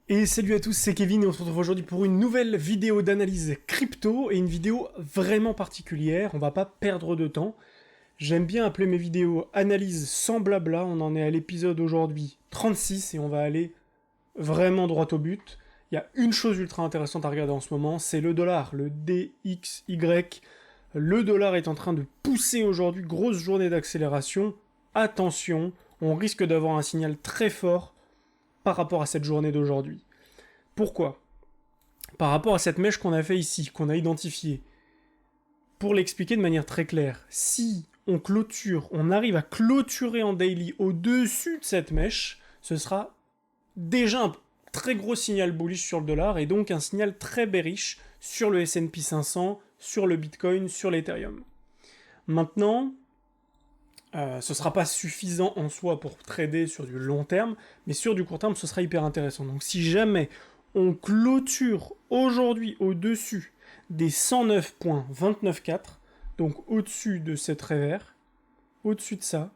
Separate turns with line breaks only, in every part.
Et salut à tous, c'est Kevin et on se retrouve aujourd'hui pour une nouvelle vidéo d'analyse crypto et une vidéo vraiment particulière, on va pas perdre de temps. J'aime bien appeler mes vidéos analyse sans blabla, on en est à l'épisode aujourd'hui 36 et on va aller vraiment droit au but. Il y a une chose ultra intéressante à regarder en ce moment, c'est le dollar, le DXY. Le dollar est en train de pousser aujourd'hui, grosse journée d'accélération. Attention, on risque d'avoir un signal très fort par rapport à cette journée d'aujourd'hui. Pourquoi ? Par rapport à cette mèche qu'on a fait ici, qu'on a identifiée. Pour l'expliquer de manière très claire, si on clôture, on arrive à clôturer en daily au-dessus de cette mèche, ce sera déjà un très gros signal bullish sur le dollar et donc un signal très bearish sur le S&P 500, sur le Bitcoin, sur l'Ethereum. Maintenant, ce sera pas suffisant en soi pour trader sur du long terme, mais sur du court terme, ce sera hyper intéressant. Donc si jamais on clôture aujourd'hui au-dessus des 109.294, donc au-dessus de cette revers, au-dessus de ça,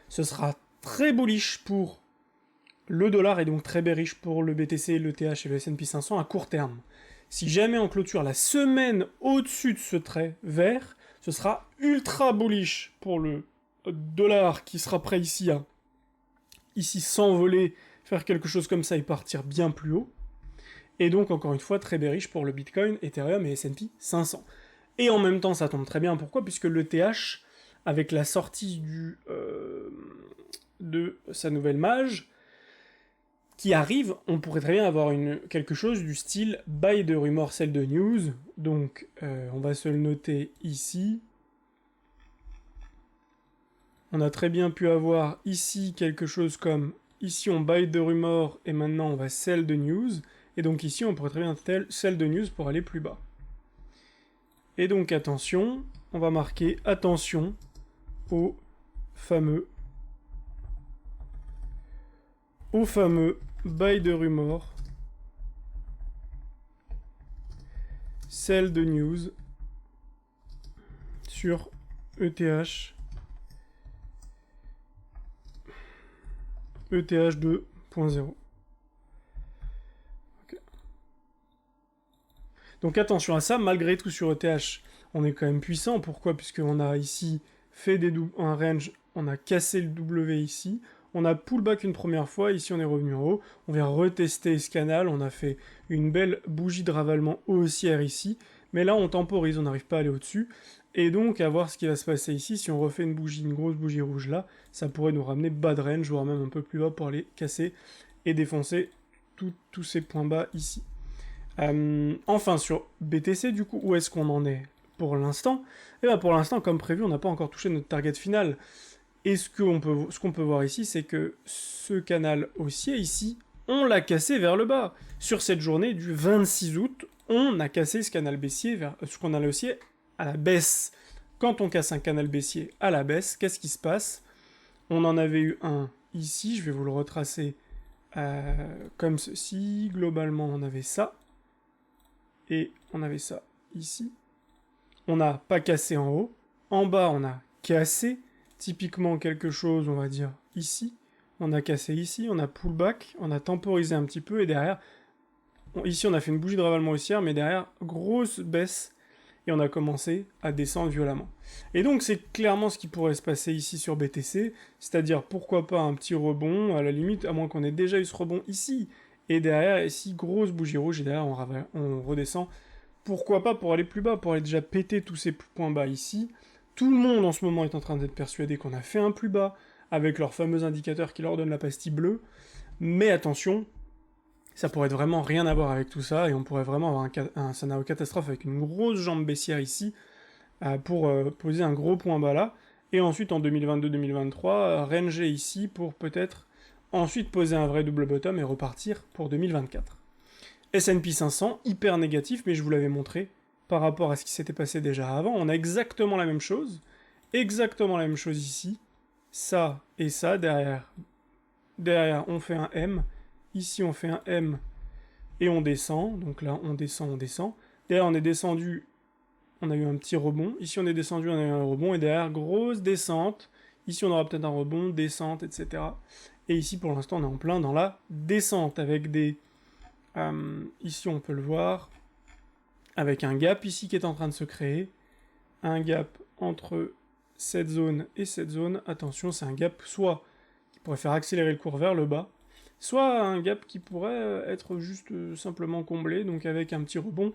ce sera très bullish pour le dollar et donc très bearish pour le BTC, le TH et le S&P 500 à court terme. Si jamais on clôture la semaine au-dessus de ce trait vert, ce sera ultra bullish pour le dollar qui sera prêt ici à s'envoler, faire quelque chose comme ça et partir bien plus haut. Et donc, encore une fois, très bearish pour le Bitcoin, Ethereum et S&P 500. Et en même temps, ça tombe très bien. Pourquoi ? Puisque le TH, avec la sortie de sa nouvelle mage, qui arrive, on pourrait très bien avoir quelque chose du style buy de rumor, sell de news. Donc, on va se le noter ici. On a très bien pu avoir ici quelque chose comme, ici on buy de rumor et maintenant on va sell de news. Et donc ici, on pourrait très bien sell de news pour aller plus bas. Et donc attention, on va marquer attention au fameux buy de rumor, sell de news sur ETH 2.0. Donc attention à ça, malgré tout sur ETH, on est quand même puissant. Pourquoi ? Puisqu'on a ici fait un range, on a cassé le W ici, on a pullback une première fois, ici on est revenu en haut, on vient retester ce canal, on a fait une belle bougie de ravalement haussière ici, mais là on temporise, on n'arrive pas à aller au-dessus, et donc à voir ce qui va se passer ici, si on refait une grosse bougie rouge là, ça pourrait nous ramener bas de range, voire même un peu plus bas pour aller casser et défoncer tous ces points bas ici. Enfin, sur BTC, du coup, où est-ce qu'on en est pour l'instant ? Eh bien, pour l'instant, comme prévu, on n'a pas encore touché notre target final. Et ce qu'on peut voir ici, c'est que ce canal haussier, ici, on l'a cassé vers le bas. Sur cette journée du 26 août, on a cassé ce canal baissier vers ce canal haussier à la baisse. Quand on casse un canal baissier à la baisse, qu'est-ce qui se passe ? On en avait eu un ici, je vais vous le retracer comme ceci. Globalement, on avait ça. Et on avait ça ici. On n'a pas cassé en haut. En bas, on a cassé. Typiquement quelque chose, on va dire, ici. On a cassé ici, on a pullback, on a temporisé un petit peu, et derrière, ici on a fait une bougie de ravalement haussière, mais derrière, grosse baisse, et on a commencé à descendre violemment. Et donc c'est clairement ce qui pourrait se passer ici sur BTC, c'est-à-dire pourquoi pas un petit rebond, à la limite, à moins qu'on ait déjà eu ce rebond ici, et derrière, ici, grosse bougie rouge, et derrière, on redescend. Pourquoi pas pour aller plus bas, pour aller déjà péter tous ces points bas ici. Tout le monde en ce moment est en train d'être persuadé qu'on a fait un plus bas, avec leur fameux indicateur qui leur donne la pastille bleue. Mais attention, ça pourrait vraiment rien à voir avec tout ça, et on pourrait vraiment avoir un scénario catastrophe avec une grosse jambe baissière ici, pour poser un gros point bas là, et ensuite en 2022-2023, ranger ici pour peut-être ensuite poser un vrai double bottom et repartir pour 2024. S&P 500, hyper négatif, mais je vous l'avais montré par rapport à ce qui s'était passé déjà avant. On a exactement la même chose ici, ça et ça, derrière on fait un M, ici on fait un M et on descend, donc là on descend, derrière on est descendu, on a eu un petit rebond, ici on est descendu, on a eu un rebond, et derrière grosse descente, ici on aura peut-être un rebond, descente, etc. Et ici pour l'instant on est en plein dans la descente, avec des Ici, on peut le voir, avec un gap ici qui est en train de se créer. Un gap entre cette zone et cette zone. Attention, c'est un gap soit qui pourrait faire accélérer le cours vers le bas, soit un gap qui pourrait être juste simplement comblé, donc avec un petit rebond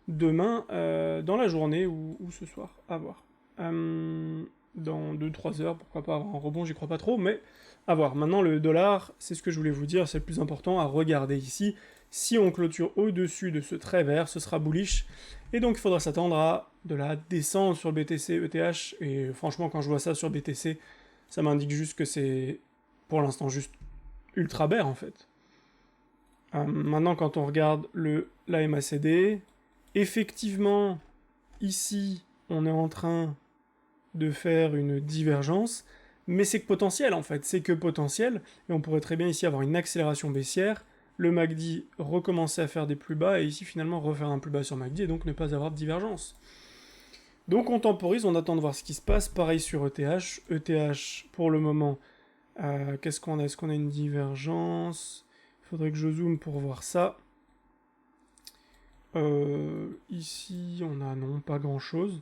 demain, dans la journée ou ce soir, à voir. Dans 2-3 heures, pourquoi pas avoir un rebond, j'y crois pas trop, mais à voir. Maintenant, le dollar, c'est ce que je voulais vous dire, c'est le plus important à regarder ici. Si on clôture au-dessus de ce trait vert, ce sera bullish, et donc il faudra s'attendre à de la descente sur BTC, ETH, et franchement, quand je vois ça sur BTC, ça m'indique juste que c'est, pour l'instant, juste ultra bear, en fait. Maintenant, quand on regarde la MACD, effectivement, ici, on est en train de faire une divergence, mais c'est que potentiel en fait, c'est que potentiel, et on pourrait très bien ici avoir une accélération baissière, le MACD recommencer à faire des plus bas, et ici finalement refaire un plus bas sur MACD, et donc ne pas avoir de divergence. Donc on temporise, on attend de voir ce qui se passe, pareil sur ETH, ETH pour le moment, qu'est-ce qu'on a? Est-ce qu'on a une divergence? Il faudrait que je zoome pour voir ça. Ici on a non, pas grand chose.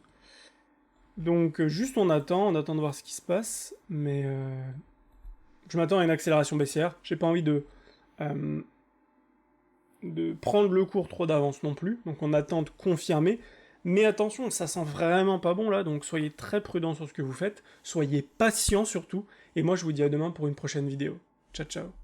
Donc juste on attend de voir ce qui se passe, mais je m'attends à une accélération baissière. J'ai pas envie de prendre le cours trop d'avance non plus, donc on attend de confirmer. Mais attention, ça sent vraiment pas bon là, donc soyez très prudents sur ce que vous faites, soyez patients surtout, et moi je vous dis à demain pour une prochaine vidéo. Ciao ciao.